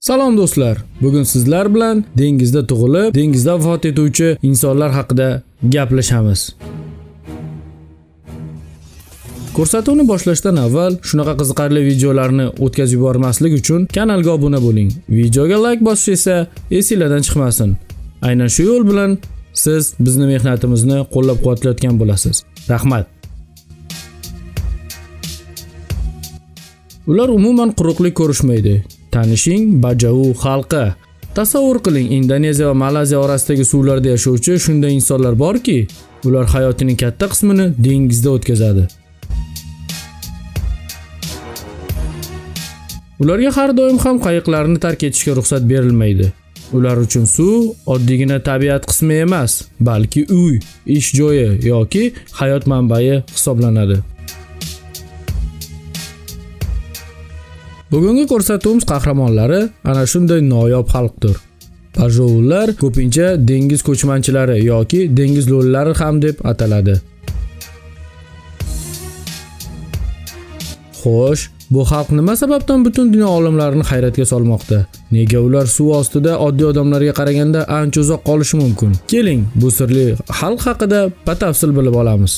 Salom do'stlar. Bugun sizlar bilan dengizda tug'ilib, dengizda vafot etuvchi insonlar haqida gaplashamiz. Ko'rsatuvni boshlashdan avval shunaqa qiziqarli videolarni o'tkazib yubormaslik uchun kanalga obuna bo'ling. Videoga like bosish esa esingizdan chiqmasin. Aynan shu yo'l bilan siz bizni mehnatimizni qo'llab-quvvatlayotgan bo'lasiz. Rahmat. Ular umuman quruqlik ko'rishmaydi. Tanishing Bajau xalqi. Tasavvur qiling, Indoneziya va Malayziya orasidagi suvlarda yashovchi shunday insonlar borki, ular hayotining katta qismini dengizda o'tkazadi. Ularga har doim ham qayiqlarni tark etishga ruxsat berilmaydi. Ular uchun suv oddiygina tabiat qismi emas, balki uy, ish joyi yoki hayot manbai hisoblanadi. Bugungi ko'rsatuvimiz qahramonlari ana shunday noyob xalqdir. Bajaular ko'pincha dengiz ko'chmanchilari yoki dengiz lo'llari ham deb ataladi. Xo'sh, bu xalq nima sababdan butun dunyo olimlarini hayratga solmoqda? Nega ular suv ostida oddiy odamlarga qaraganda ancha uzoq qolishi mumkin? Keling, bu sirli xalq haqida batafsil bilib olamiz.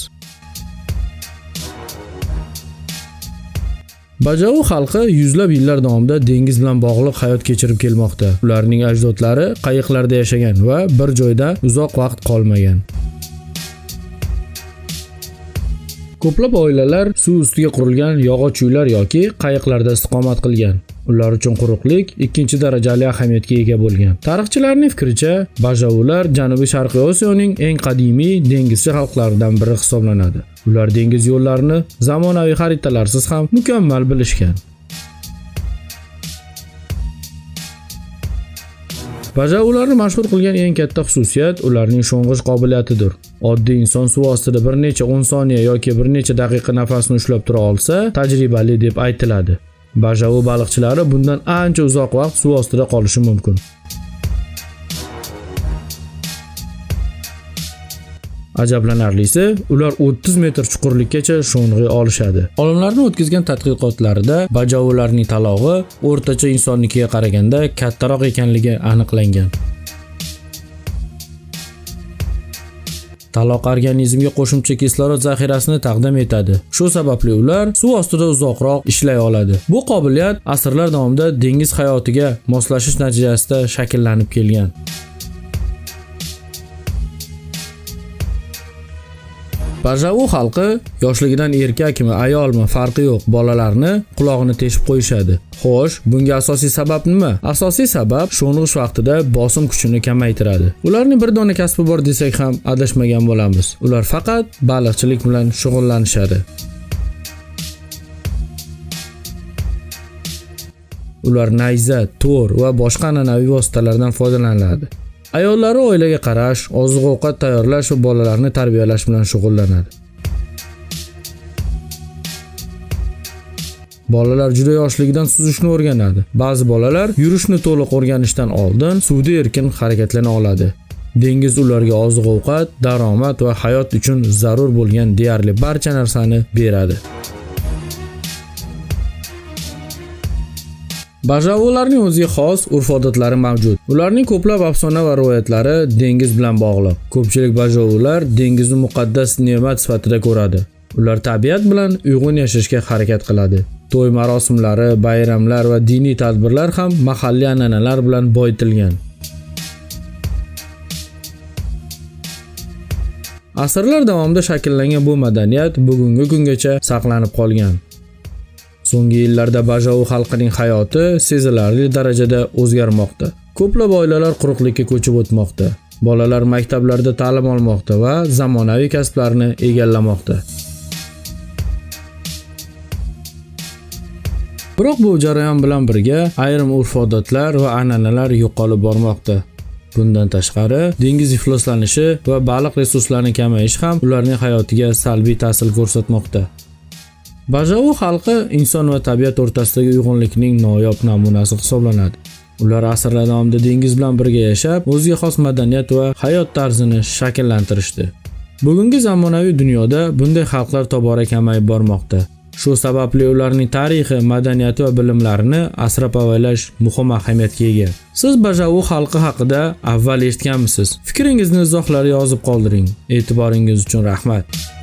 Bajau xalqi yuzlab yillar davomida dengiz bilan bog'liq hayot kechirib kelmoqda. Ularning ajdodlari qayiqlarda yashagan va bir joyda uzoq vaqt qolmagan. Ko'plab oilalar suv ustiga qurilgan yog'och uylar yoki qayiqlarda istiqomat qilgan. Ular uchun quruqlik ikkinchi darajali ahamiyatga ega bo'lgan. Tarixchilarning fikricha, Bajaular Janubiy Sharqiy Osiyoning eng qadimiy dengizchi xalqlaridan biri hisoblanadi. Ular dengiz yo'llarini zamonaviy xaritalarsiz ham mukammal bilishgan. Bajaularni mashhur qilgan eng katta xususiyat ularning sho'ng'ish qobiliyatidir. Oddiy inson suv ostida bir necha 10 soniya yoki bir necha daqiqa nafasni ushlab tura olsa, tajribali deb aytiladi. Bajau baliqchilari bundan ancha uzoq vaqt suv ostida qolishi mumkin. Ajablanarlisi, ular 30 metr chuqurlikkacha sho'ng'iy olishadi. Olimlarning o'tkazgan tadqiqotlarida bajaularning talog'i o'rtacha insonnikiga qaraganda kattaroq ekanligi aniqlangan. Taloq organizmga qo'shimcha kislorod zaxirasini taqdim etadi. Shu sababli ular suv ostida uzoqroq ishlay oladi. Bu qobiliyat asrlar davomida dengiz hayotiga moslashish natijasida shakllanib kelgan. Bajau xalqi yoshligidan erkakmi, ayolmi farqi yo'q, bolalarni qulog'ini teshib qo'yishadi. Xo'sh, bunga asosiy sabab nima? Asosiy sabab sho'ng'ish vaqtida bosim kuchini kamaytiradi. Ularning bir dona kasbi bor desak ham adashmagan bo'lamiz. Ular faqat baliqchilik bilan shug'ullanishadi. Ular nayza, to'r va boshqa an'anaviy vositalardan foydalanadi. Ayollari oilaga qarash, oziq-ovqat tayyorlash va bolalarni tarbiyalash bilan shug'ullanadi. Bolalar juda yoshligidan suzishni o'rganadi. Ba'zi bolalar yurishni to'liq o'rganishdan oldin suvda erkin harakatlana oladi. Dengiz ularga oziq-ovqat, daromad va hayot uchun zarur bo'lgan deyarli barcha narsani beradi. Bajaularning o'ziga xos urf-odatlari mavjud. Ularning ko'plab afsona va rivoyatlari dengiz bilan bog'liq. Ko'pchilik bajaular dengizni muqaddas ne'mat sifatida ko'radi. Ular tabiat bilan uyg'un yashashga harakat qiladi. To'y marosimlari, bayramlar va diniy tadbirlar ham mahalliy an'analar bilan boyitilgan. Asrlar davomida shakllangan bu madaniyat bugungi kungacha saqlanib qolgan. So'nggi yillarda Bajau xalqining hayoti sezilarli darajada o'zgarmoqda. Ko'plab oilalar quruqlikka ko'chib o'tmoqda. Bolalar maktablarda ta'lim olmoqda va zamonaviy kasblarni egallamoqda. Biroq bu jarayon bilan birga ayrim urf-odatlar va an'analar yo'qolib bormoqda. Bundan tashqari, dengiz ifloslanishi va baliq resurslarining kamayishi ham ularning hayotiga salbiy ta'sir ko'rsatmoqda. Bajau xalqi inson va tabiat o'rtasidagi uyg'unlikning noyob namunasi hisoblanadi. Ular asrlar davomida dengiz bilan birga yashab, o'ziga xos madaniyat va hayot tarzini shakllantirishdi. Bugungi zamonaviy dunyoda bunday xalqlar tobora kamayib bormoqda. Shu sababli ularning tarixi, madaniyati va bilimlarini asrab-avaylash muhim ahamiyatga ega. Siz Bajavu xalqi haqida avval eshitganmisiz? Fikringizni izohlarga yozib qoldiring. E'tiboringiz uchun rahmat.